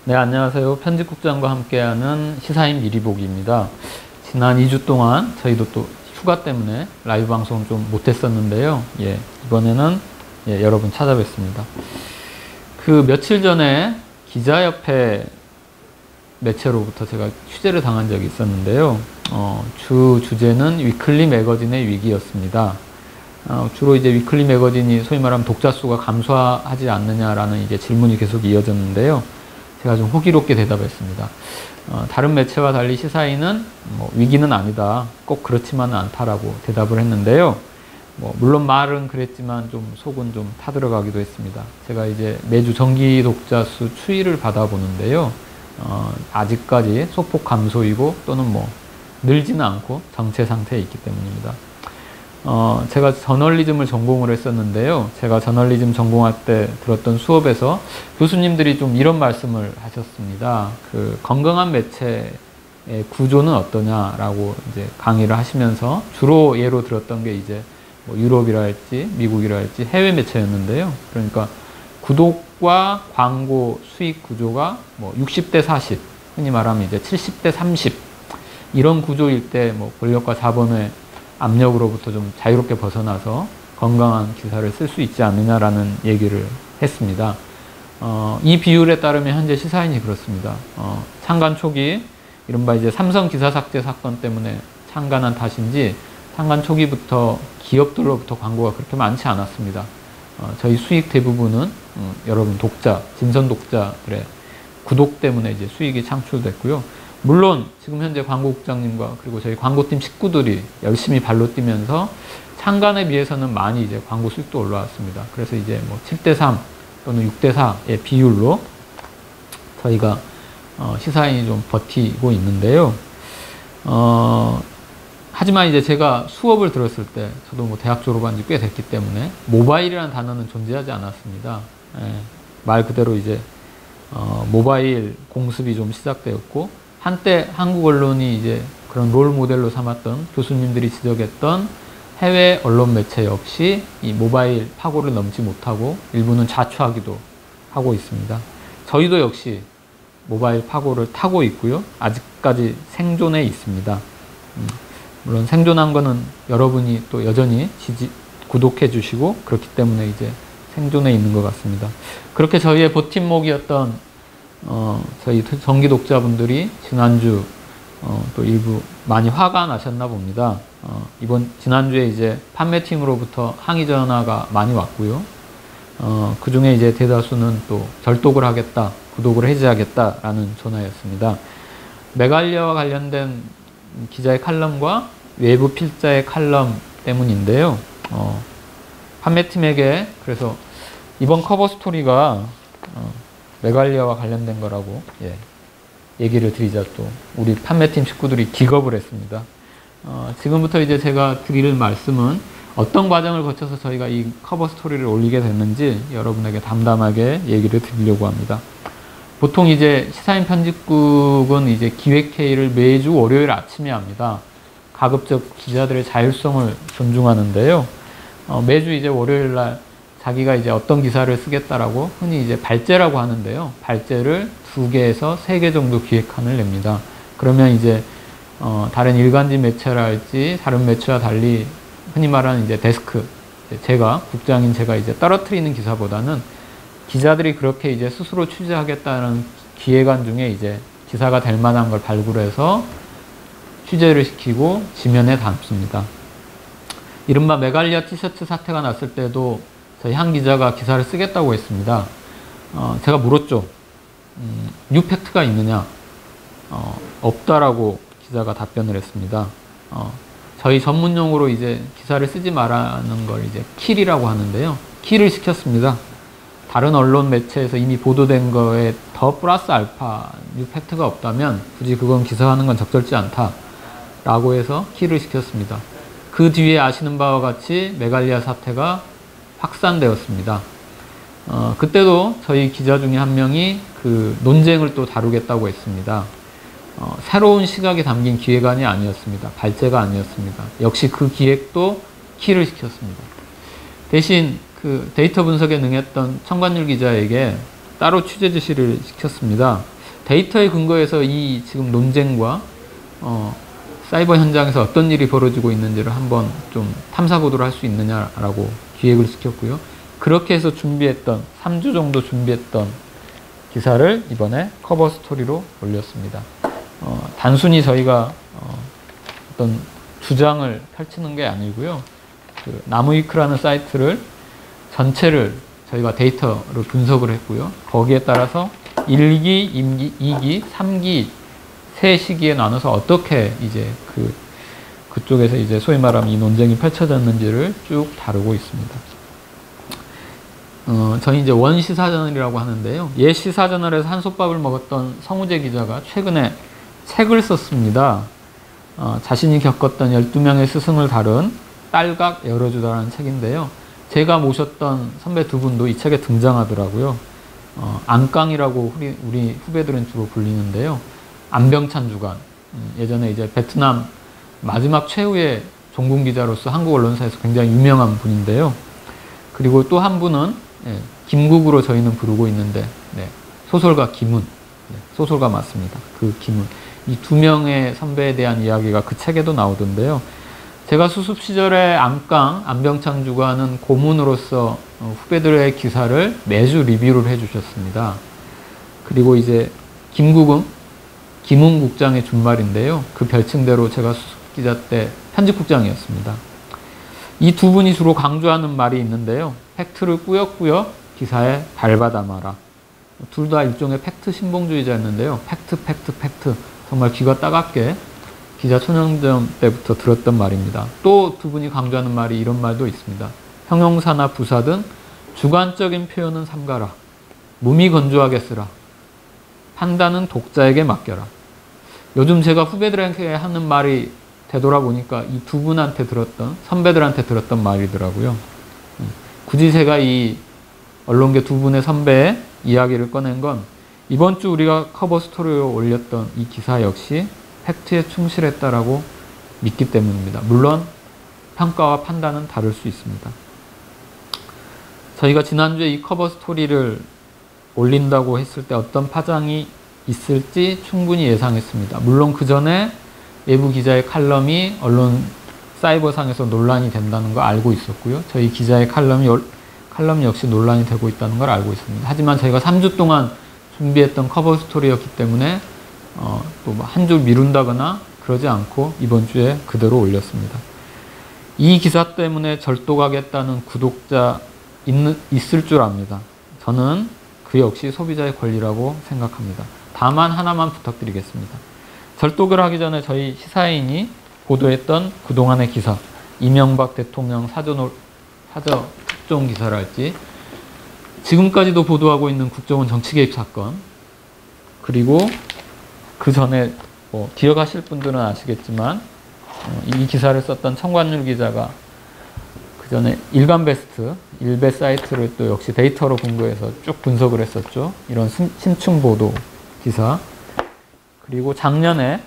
네, 안녕하세요. 편집국장과 함께하는 시사인 미리보기입니다. 지난 2주 동안 저희도 또 휴가 때문에 라이브 방송을 좀 못했었는데요. 이번에는 여러분 찾아뵙습니다. 그 며칠 전에 기자협회 매체로부터 제가 취재를 당한 적이 있었는데요. 주제는 위클리 매거진의 위기였습니다. 주로 이제 위클리 매거진이 소위 말하면 독자 수가 감소하지 않느냐라는 이제 질문이 계속 이어졌는데요. 제가 좀 호기롭게 대답했습니다. 다른 매체와 달리 시사인은 위기는 아니다. 꼭 그렇지만은 않다라고 대답을 했는데요. 물론 말은 그랬지만 좀 속은 좀 타들어가기도 했습니다. 제가 이제 매주 정기 독자 수 추이를 받아보는데요. 아직까지 소폭 감소이고 또는 늘지는 않고 정체 상태에 있기 때문입니다. 제가 저널리즘을 전공을 했었는데요. 제가 저널리즘 전공할 때 들었던 수업에서 교수님들이 좀 이런 말씀을 하셨습니다. 그 건강한 매체의 구조는 어떠냐라고 이제 강의를 하시면서 주로 예로 들었던 게 이제 유럽이랄지 미국이랄지 해외 매체였는데요. 그러니까 구독과 광고 수익 구조가 60대 40, 흔히 말하면 이제 70대 30 이런 구조일 때 권력과 자본의 압력으로부터 좀 자유롭게 벗어나서 건강한 기사를 쓸 수 있지 않느냐라는 얘기를 했습니다. 이 비율에 따르면 현재 시사인이 그렇습니다. 창간 초기, 이른바 이제 삼성 기사 삭제 사건 때문에 창간한 탓인지 창간 초기부터 기업들로부터 광고가 그렇게 많지 않았습니다. 저희 수익 대부분은 여러분 독자, 진선 독자들의 구독 때문에 이제 수익이 창출됐고요. 물론 지금 현재 광고국장님과 그리고 저희 광고팀 식구들이 열심히 발로 뛰면서 창간에 비해서는 많이 이제 광고 수익도 올라왔습니다. 그래서 이제 7대 3 또는 6대 4의 비율로 저희가 시사인이 좀 버티고 있는데요. 하지만 이제 제가 수업을 들었을 때 저도 대학 졸업한 지 꽤 됐기 때문에 모바일이라는 단어는 존재하지 않았습니다. 말 그대로 이제 모바일 공습이 좀 시작되었고 한때 한국 언론이 이제 그런 롤 모델로 삼았던 교수님들이 지적했던 해외 언론 매체 역시 이 모바일 파고를 넘지 못하고 일부는 자초하기도 하고 있습니다. 저희도 역시 모바일 파고를 타고 있고요. 아직까지 생존해 있습니다. 물론 생존한 거는 여러분이 또 여전히 구독해 주시고 그렇기 때문에 이제 생존해 있는 것 같습니다. 그렇게 저희의 버팀목이었던 저희 정기 독자분들이 지난주 또 일부 많이 화가 나셨나 봅니다. 지난주에 이제 판매팀으로부터 항의 전화가 많이 왔고요. 그 중에 이제 대다수는 또 절독을 하겠다, 구독을 해지하겠다라는 전화였습니다. 메갈리아와 관련된 기자의 칼럼과 외부 필자의 칼럼 때문인데요. 판매팀에게 그래서 이번 커버 스토리가 메갈리아와 관련된 거라고 얘기를 드리자 또 우리 판매팀 식구들이 기겁을 했습니다. 지금부터 이제 제가 드릴 말씀은 어떤 과정을 거쳐서 저희가 이 커버 스토리를 올리게 됐는지 여러분에게 담담하게 얘기를 드리려고 합니다. 보통 이제 시사인 편집국은 이제 기획회의를 매주 월요일 아침에 합니다. 가급적 기자들의 자율성을 존중하는데요. 매주 이제 월요일 날 자기가 이제 어떤 기사를 쓰겠다라고 흔히 이제 발제라고 하는데요. 발제를 2개에서 3개 정도 기획안을 냅니다. 그러면 이제 다른 일간지 매체랄지 다른 매체와 달리 흔히 말하는 이제 데스크, 국장인 제가 이제 떨어뜨리는 기사보다는 기자들이 그렇게 이제 스스로 취재하겠다는 기획안 중에 이제 기사가 될 만한 걸 발굴해서 취재를 시키고 지면에 담습니다. 이른바 메갈리아 티셔츠 사태가 났을 때도 저희 한 기자가 기사를 쓰겠다고 했습니다. 제가 물었죠. 뉴팩트가 있느냐? 없다라고 기자가 답변을 했습니다. 저희 전문용어로 이제 기사를 쓰지 말라는 걸 이제 킬이라고 하는데요. 킬을 시켰습니다. 다른 언론 매체에서 이미 보도된 거에 더 플러스 알파 뉴팩트가 없다면 굳이 그건 기사하는 건 적절치 않다라고 해서 킬을 시켰습니다. 그 뒤에 아시는 바와 같이 메갈리아 사태가 확산되었습니다. 그때도 저희 기자 중에 한 명이 그 논쟁을 또 다루겠다고 했습니다. 새로운 시각이 담긴 기획안이 아니었습니다. 발제가 아니었습니다. 역시 그 기획도 킬을 시켰습니다. 대신 그 데이터 분석에 능했던 청관율 기자에게 따로 취재 지시를 시켰습니다. 데이터에 근거해서 이 지금 논쟁과 사이버 현장에서 어떤 일이 벌어지고 있는지를 한번 좀 탐사 보도를 할 수 있느냐라고 기획을 시켰고요. 그렇게 해서 준비했던 3주 정도 준비했던 기사를 이번에 커버 스토리로 올렸습니다. 단순히 저희가 어떤 주장을 펼치는 게 아니고요. 그 나무위크라는 사이트를 전체를 저희가 데이터로 분석을 했고요. 거기에 따라서 1기, 2기, 3기 세 시기에 나눠서 어떻게 이제 그쪽에서 이제 소위 말하면 이 논쟁이 펼쳐졌는지를 쭉 다루고 있습니다. 저희 이제 원시사저널이라고 하는데요. 옛 시사저널에서 한솥밥을 먹었던 성우재 기자가 최근에 책을 썼습니다. 자신이 겪었던 12명의 스승을 다룬 딸각 열어주다라는 책인데요. 제가 모셨던 선배 두 분도 이 책에 등장하더라고요. 안깡이라고 우리 후배들은 주로 불리는데요. 안병찬 주간, 예전에 이제 베트남 마지막 최후의 종군 기자로서 한국 언론사에서 굉장히 유명한 분인데요. 그리고 또 한 분은 김국으로 저희는 부르고 있는데 소설가 김훈, 소설가 맞습니다. 그 김훈. 이 두 명의 선배에 대한 이야기가 그 책에도 나오던데요. 제가 수습 시절에 안병창 주간은 고문으로서 후배들의 기사를 매주 리뷰를 해주셨습니다. 그리고 이제 김훈 국장의 준말인데요. 그 별칭대로 제가 수습 기자 때 편집국장이었습니다. 이 두 분이 주로 강조하는 말이 있는데요. 팩트를 꾸역꾸역 기사에 밟아 담아라. 둘 다 일종의 팩트 신봉주의자였는데요. 팩트. 정말 귀가 따갑게 기자 초년점 때부터 들었던 말입니다. 또 두 분이 강조하는 말이 이런 말도 있습니다. 형용사나 부사든 주관적인 표현은 삼가라. 몸이 건조하게 쓰라. 판단은 독자에게 맡겨라. 요즘 제가 후배들에게 하는 말이 되돌아보니까 이 두 분한테 선배들한테 들었던 말이더라고요. 굳이 제가 이 언론계 두 분의 선배의 이야기를 꺼낸 건 이번 주 우리가 커버 스토리로 올렸던 이 기사 역시 팩트에 충실했다라고 믿기 때문입니다. 물론 평가와 판단은 다를 수 있습니다. 저희가 지난주에 이 커버 스토리를 올린다고 했을 때 어떤 파장이 있을지 충분히 예상했습니다. 물론 그 전에 외부 기자의 칼럼이 언론 사이버상에서 논란이 된다는 걸 알고 있었고요. 저희 기자의 칼럼 역시 논란이 되고 있다는 걸 알고 있습니다. 하지만 저희가 3주 동안 준비했던 커버 스토리였기 때문에 또 한 줄 미룬다거나 그러지 않고 이번 주에 그대로 올렸습니다. 이 기사 때문에 절도가겠다는 구독자 있을 줄 압니다. 저는 그 역시 소비자의 권리라고 생각합니다. 다만 하나만 부탁드리겠습니다. 절독을 하기 전에 저희 시사인이 보도했던 그동안의 기사, 이명박 대통령 사저 특종 기사랄지 지금까지도 보도하고 있는 국정원 정치개입 사건, 그리고 그 전에 기억하실 분들은 아시겠지만 이 기사를 썼던 청관율 기자가 그 전에 일간베스트, 일베 사이트를 또 역시 데이터로 근거해서 쭉 분석을 했었죠. 이런 심층 보도 기사. 그리고 작년에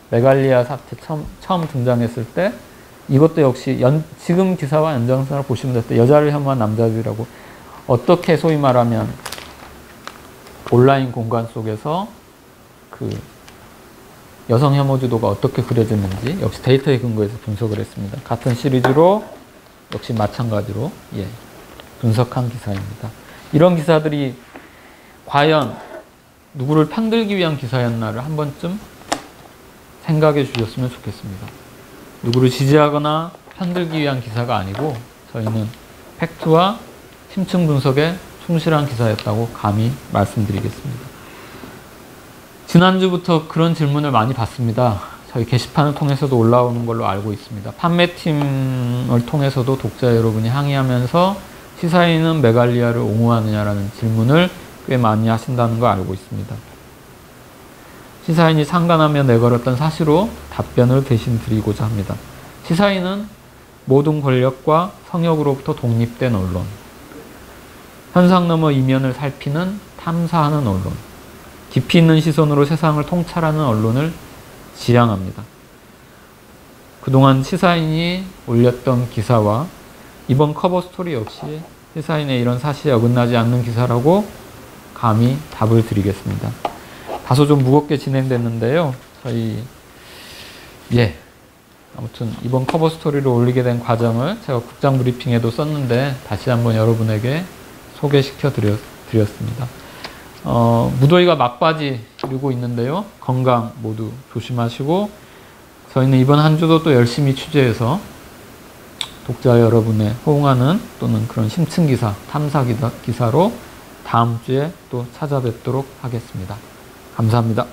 메갈리아 사태 처음 등장했을 때 이것도 역시 지금 기사와 연장선을 보시면 될 때 여자를 혐오한 남자들이라고 어떻게 소위 말하면 온라인 공간 속에서 그 여성 혐오 주도가 어떻게 그려졌는지 역시 데이터에 근거해서 분석을 했습니다. 같은 시리즈로 역시 마찬가지로 분석한 기사입니다. 이런 기사들이 과연 누구를 편들기 위한 기사였나를 한 번쯤 생각해 주셨으면 좋겠습니다. 누구를 지지하거나 편들기 위한 기사가 아니고 저희는 팩트와 심층 분석에 충실한 기사였다고 감히 말씀드리겠습니다. 지난주부터 그런 질문을 많이 받습니다. 저희 게시판을 통해서도 올라오는 걸로 알고 있습니다. 판매팀을 통해서도 독자 여러분이 항의하면서 시사인은 메갈리아를 옹호하느냐라는 질문을 꽤 많이 하신다는 걸 알고 있습니다. 시사인이 상관하며 내걸었던 사실로 답변을 대신 드리고자 합니다. 시사인은 모든 권력과 성역으로부터 독립된 언론, 현상 너머 이면을 살피는 탐사하는 언론, 깊이 있는 시선으로 세상을 통찰하는 언론을 지향합니다. 그동안 시사인이 올렸던 기사와 이번 커버 스토리 역시 시사인의 이런 사실에 어긋나지 않는 기사라고 감히 답을 드리겠습니다. 다소 좀 무겁게 진행됐는데요. 아무튼 이번 커버 스토리를 올리게 된 과정을 제가 국장 브리핑에도 썼는데 다시 한번 여러분에게 소개시켜 드렸습니다. 무더위가 막바지 이루고 있는데요. 건강 모두 조심하시고, 저희는 이번 한 주도 또 열심히 취재해서 독자 여러분의 호응하는 또는 그런 심층 기사, 탐사 기사로 다음 주에 또 찾아뵙도록 하겠습니다. 감사합니다.